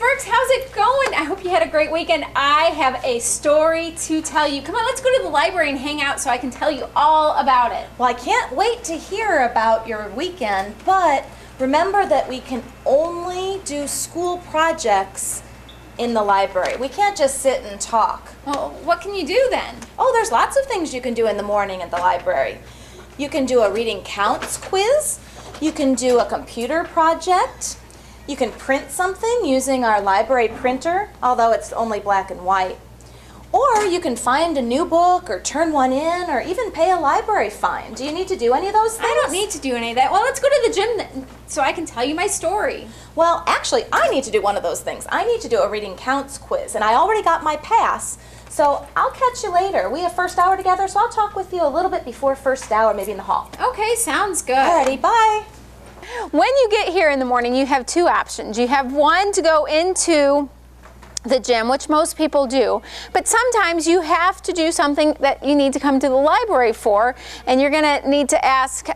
Burks, how's it going? I hope you had a great weekend. I have a story to tell you. Come on, let's go to the library and hang out so I can tell you all about it. Well, I can't wait to hear about your weekend, but remember that we can only do school projects in the library. We can't just sit and talk. Well, what can you do then? Oh, there's lots of things you can do in the morning at the library. You can do a reading counts quiz. You can do a computer project. You can print something using our library printer, although it's only black and white. Or you can find a new book or turn one in or even pay a library fine. Do you need to do any of those things? I don't need to do any of that. Well, let's go to the gym then, so I can tell you my story. Well, actually, I need to do one of those things. I need to do a reading counts quiz, and I already got my pass. So I'll catch you later. We have first hour together, so I'll talk with you a little bit before first hour, maybe in the hall. Okay, sounds good. Alrighty, bye. When you get here in the morning, you have two options. You have one to go into the gym, which most people do, but sometimes you have to do something that you need to come to the library for, and you're going to need to ask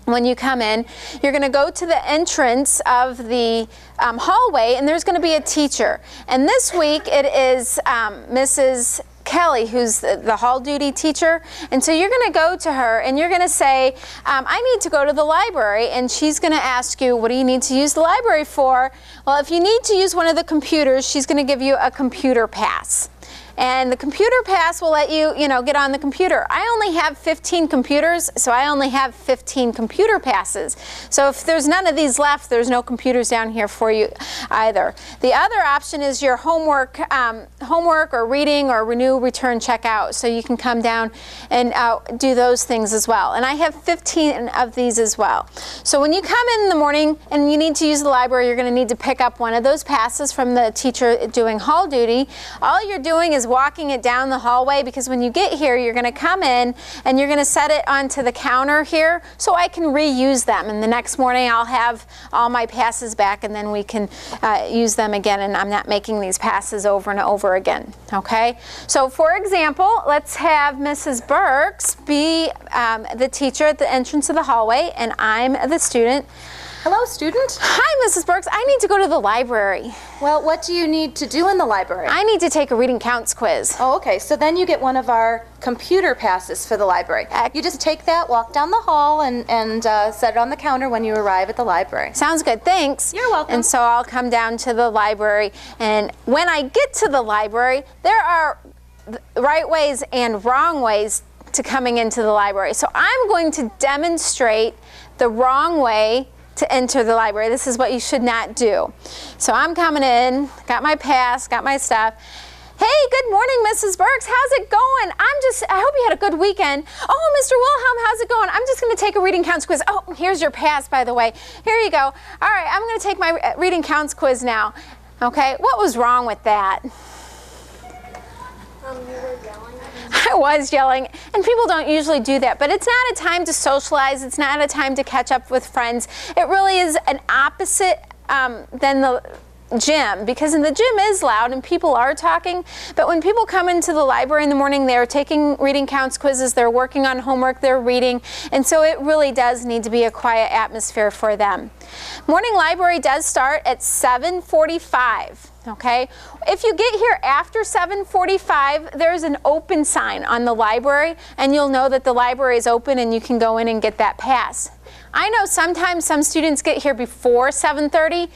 when you come in. You're going to go to the entrance of the hallway, and there's going to be a teacher. And this week it is Mrs. Kelly, who's the hall duty teacher, and so you're going to go to her and you're going to say, I need to go to the library, and she's going to ask you, what do you need to use the library for? Well, if you need to use one of the computers, she's going to give you a computer pass. And the computer pass will let you, get on the computer. I only have 15 computers, so I only have 15 computer passes. So if there's none of these left, there's no computers down here for you either. The other option is your homework or reading or renew, return, check out. So you can come down and do those things as well. And I have 15 of these as well. So when you come in the morning and you need to use the library, you're going to need to pick up one of those passes from the teacher doing hall duty. All you're doing is walking it down the hallway, because when you get here, you're going to come in and you're going to set it onto the counter here so I can reuse them. And the next morning I'll have all my passes back, and then we can use them again, and I'm not making these passes over and over again. Okay? So for example, let's have Mrs. Burks be the teacher at the entrance of the hallway, and I'm the student. Hello, student. Hi, Mrs. Burks. I need to go to the library. Well, what do you need to do in the library? I need to take a reading counts quiz. Oh, okay. So then you get one of our computer passes for the library. You just take that, walk down the hall, and set it on the counter when you arrive at the library. Sounds good. Thanks. You're welcome. And so I'll come down to the library, and when I get to the library, there are right ways and wrong ways to coming into the library. So I'm going to demonstrate the wrong way to enter the library. This is what you should not do. So I'm coming in, got my pass, got my stuff. Hey, good morning, Mrs. Burks. How's it going? I hope you had a good weekend. Oh, Mr. Wilhelm, how's it going? I'm just going to take a reading counts quiz. Oh, here's your pass, by the way. Here you go. All right, I'm going to take my reading counts quiz now. Okay, what was wrong with that? You were yelling. I was yelling, and people don't usually do that, but it's not a time to socialize. It's not a time to catch up with friends. It really is an opposite than the gym, because in the gym is loud and people are talking, but when people come into the library in the morning, they're taking reading counts quizzes, they're working on homework, they're reading, and so it really does need to be a quiet atmosphere for them. Morning library does start at 7:45. Okay, if you get here after 7:45, there's an open sign on the library, and you'll know that the library is open and you can go in and get that pass. I know sometimes some students get here before 7:30,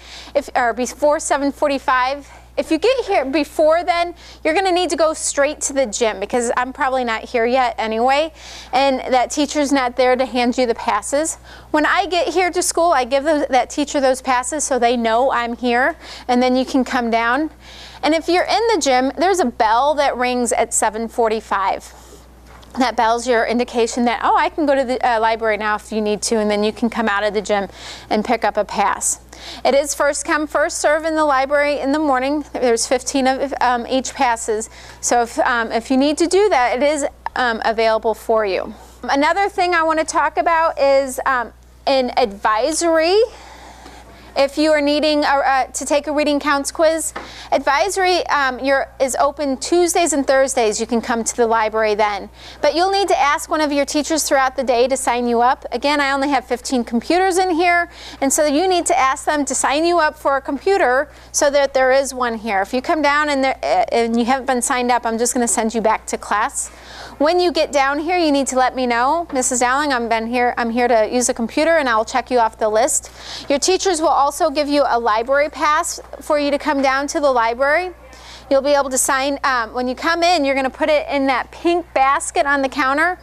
or before 7:45. If you get here before then, you're going to need to go straight to the gym, because I'm probably not here yet anyway, and that teacher's not there to hand you the passes. When I get here to school, I give that teacher those passes so they know I'm here, and then you can come down. And if you're in the gym, there's a bell that rings at 7:45. That bell's your indication that, oh, I can go to the library now if you need to, and then you can come out of the gym and pick up a pass. It is first come, first serve in the library in the morning. There's 15 of each passes. So if you need to do that, it is available for you. Another thing I want to talk about is an advisory If you are needing to take a reading counts quiz, advisory is open Tuesdays and Thursdays. You can come to the library then. But you'll need to ask one of your teachers throughout the day to sign you up. Again, I only have 15 computers in here, and so you need to ask them to sign you up for a computer so that there is one here. If you come down and you haven't been signed up, I'm just going to send you back to class. When you get down here, you need to let me know, Mrs. Dowling, I'm here to use a computer, and I'll check you off the list. Your teachers will also give you a library pass for you to come down to the library. You'll be able to sign, when you come in, you're going to put it in that pink basket on the counter.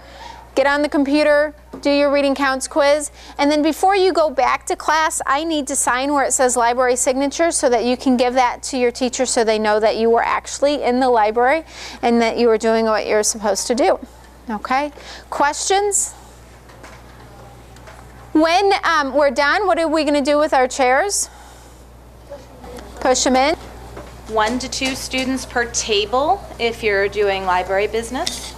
Get on the computer, do your reading counts quiz, and then before you go back to class, I need to sign where it says library signature so that you can give that to your teacher so they know that you were actually in the library and that you were doing what you're supposed to do. Okay? Questions? When we're done, what are we going to do with our chairs? Push them in. 1 to 2 students per table if you're doing library business.